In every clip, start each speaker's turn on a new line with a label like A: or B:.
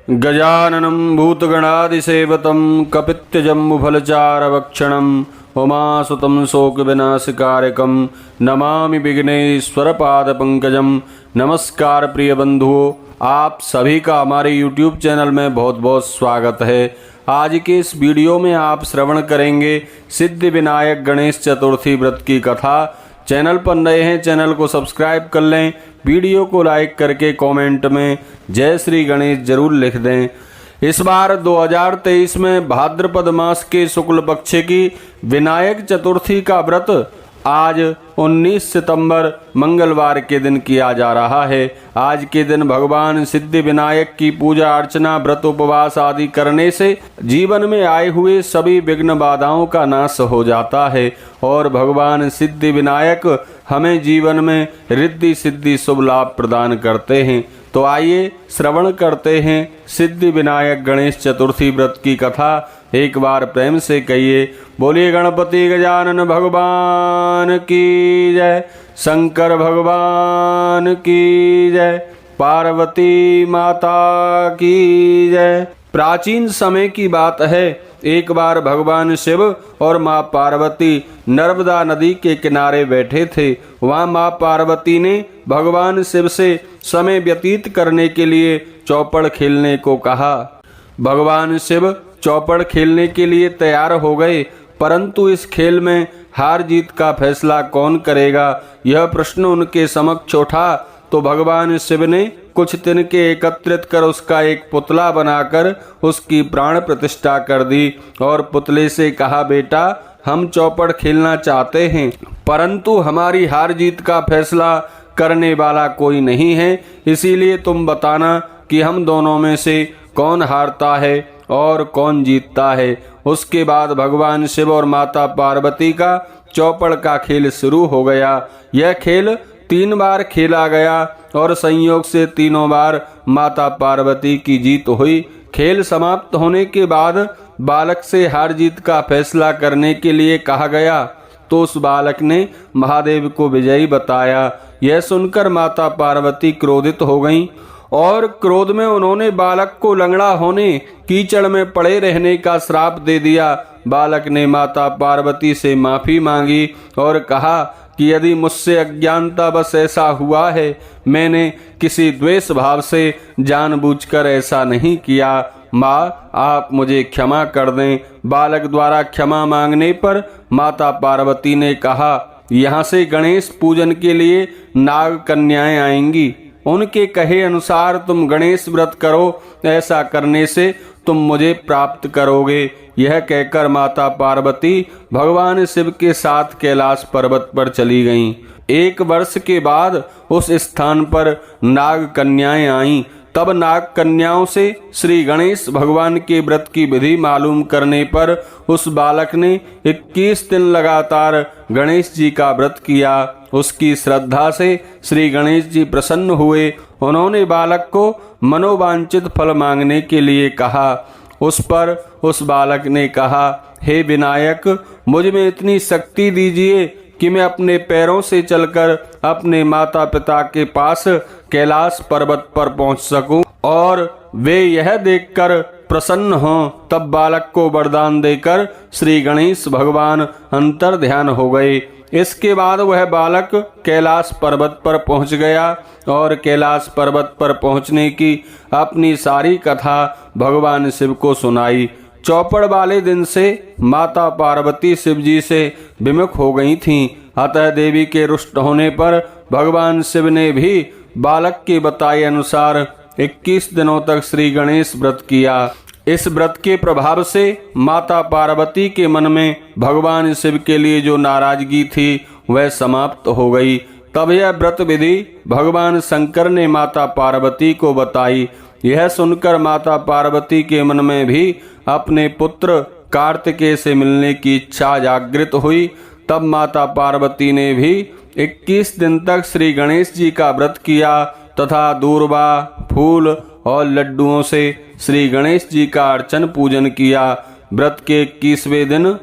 A: गजाननं भूतगणादिसेवतं कपित्थजम्बुफलचारभक्षणं उमासुतं शोकविनाशकारकं नमामि विघ्नेश्वरपादपंकजं। नमस्कार प्रिय बंधुओं, आप सभी का हमारे YouTube चैनल में बहुत बहुत स्वागत है। आज के इस वीडियो में आप श्रवण करेंगे सिद्धि विनायक गणेश चतुर्थी व्रत की कथा। चैनल पर नए हैं, चैनल को सब्सक्राइब कर लें, वीडियो को लाइक करके कमेंट में जय श्री गणेश जरूर लिख दें। इस बार 2023 में भाद्रपद मास के शुक्ल पक्ष की विनायक चतुर्थी का व्रत आज 19 सितंबर मंगलवार के दिन किया जा रहा है। आज के दिन भगवान सिद्धि विनायक की पूजा अर्चना, व्रत, उपवास आदि करने से जीवन में आए हुए सभी विघ्न बाधाओं का नाश हो जाता है और भगवान सिद्धि विनायक हमें जीवन में रिद्धि सिद्धि शुभ लाभ प्रदान करते हैं। तो आइए श्रवण करते हैं सिद्धि विनायक गणेश चतुर्थी व्रत की कथा। एक बार प्रेम से कहिए, बोलिए गणपति गजानन भगवान की जय, शंकर भगवान की जय, पार्वती माता की जय। प्राचीन समय की बात है, एक बार भगवान शिव और माँ पार्वती नर्मदा नदी के किनारे बैठे थे। वहाँ माँ पार्वती ने भगवान शिव से समय व्यतीत करने के लिए चौपड़ खेलने को कहा। भगवान शिव चौपड़ खेलने के लिए तैयार हो गए, परंतु इस खेल में हार जीत का फैसला कौन करेगा, यह प्रश्न उनके समक्ष उठा। तो भगवान शिव ने कुछ तिनके एकत्रित कर उसका एक पुतला बनाकर उसकी प्राण प्रतिष्ठा कर दी और पुतले से कहा, बेटा हम चौपड़ खेलना चाहते हैं, परंतु हमारी हार जीत का फैसला करने वाला कोई नहीं है, इसीलिए तुम बताना कि हम दोनों में से कौन हारता है और कौन जीतता है। उसके बाद भगवान शिव और माता पार्वती का चौपड़ का खेल शुरू हो गया। यह खेल 3 बार खेला गया और संयोग से तीनों बार माता पार्वती की जीत हुई। खेल समाप्त होने के बाद बालक से हार जीत का फैसला करने के लिए कहा गया, तो उस बालक ने महादेव को विजयी बताया। यह सुनकर माता पार्वती क्रोधित हो गईं और क्रोध में उन्होंने बालक को लंगड़ा होने, कीचड़ में पड़े रहने का श्राप दे दिया। बालक ने माता पार्वती से माफी मांगी और कहा कि यदि मुझसे अज्ञानतावश ऐसा हुआ है, मैंने किसी द्वेष भाव से जानबूझकर ऐसा नहीं किया, माँ आप मुझे क्षमा कर दें। बालक द्वारा क्षमा मांगने पर माता पार्वती ने कहा, यहाँ से गणेश पूजन के लिए नाग कन्याएं आएंगी, उनके कहे अनुसार तुम गणेश व्रत करो, ऐसा करने से तुम मुझे प्राप्त करोगे। यह कहकर माता पार्वती भगवान शिव के साथ कैलाश पर्वत पर चली गईं। 1 वर्ष के बाद उस स्थान पर नाग कन्याएं आईं। तब नाग कन्याओं से श्री गणेश भगवान के व्रत की विधि मालूम करने पर उस बालक ने 21 दिन लगातार गणेश जी का व्रत किया। उसकी श्रद्धा से श्री गणेश जी प्रसन्न हुए। उन्होंने बालक को मनोवांछित फल मांगने के लिए कहा। उस पर उस बालक ने कहा, हे विनायक, मुझ में इतनी शक्ति दीजिए कि मैं अपने पैरों से चलकर अपने माता पिता के पास कैलाश पर्वत पर पहुंच सकूं और वे यह देखकर प्रसन्न हों। तब बालक को वरदान देकर श्री गणेश भगवान अंतर ध्यान हो गए। इसके बाद वह बालक कैलाश पर्वत पर पहुंच गया और कैलाश पर्वत पर पहुंचने की अपनी सारी कथा भगवान शिव को सुनाई। चौपड़ वाले दिन से माता पार्वती शिव जी से विमुख हो गई थीं। अतः देवी के रुष्ट होने पर भगवान शिव ने भी बालक के बताए अनुसार 21 दिनों तक श्री गणेश व्रत किया। इस व्रत के प्रभाव से माता पार्वती के मन में भगवान शिव के लिए जो नाराजगी थी वह समाप्त हो गई। तब यह व्रत विधि भगवान शंकर ने माता पार्वती को बताई। यह सुनकर माता पार्वती के मन में भी अपने पुत्र कार्तिकेय से मिलने की इच्छा जागृत हुई। तब माता पार्वती ने भी 21 दिन तक श्री गणेश जी का व्रत किया तथा दूर्वा, फूल और लड्डुओं से श्री गणेश जी का अर्चन पूजन किया। व्रत के 21वें दिन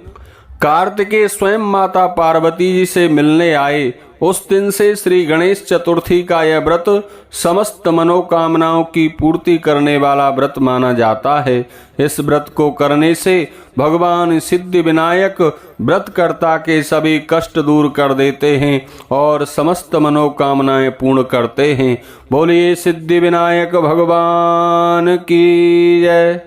A: कार्तिकेय स्वयं माता पार्वती जी से मिलने आए। उस दिन से श्री गणेश चतुर्थी का यह व्रत समस्त मनोकामनाओं की पूर्ति करने वाला व्रत माना जाता है। इस व्रत को करने से भगवान सिद्धि विनायक व्रतकर्ता के सभी कष्ट दूर कर देते हैं और समस्त मनोकामनाएं पूर्ण करते हैं। बोलिए सिद्धि विनायक भगवान की जय।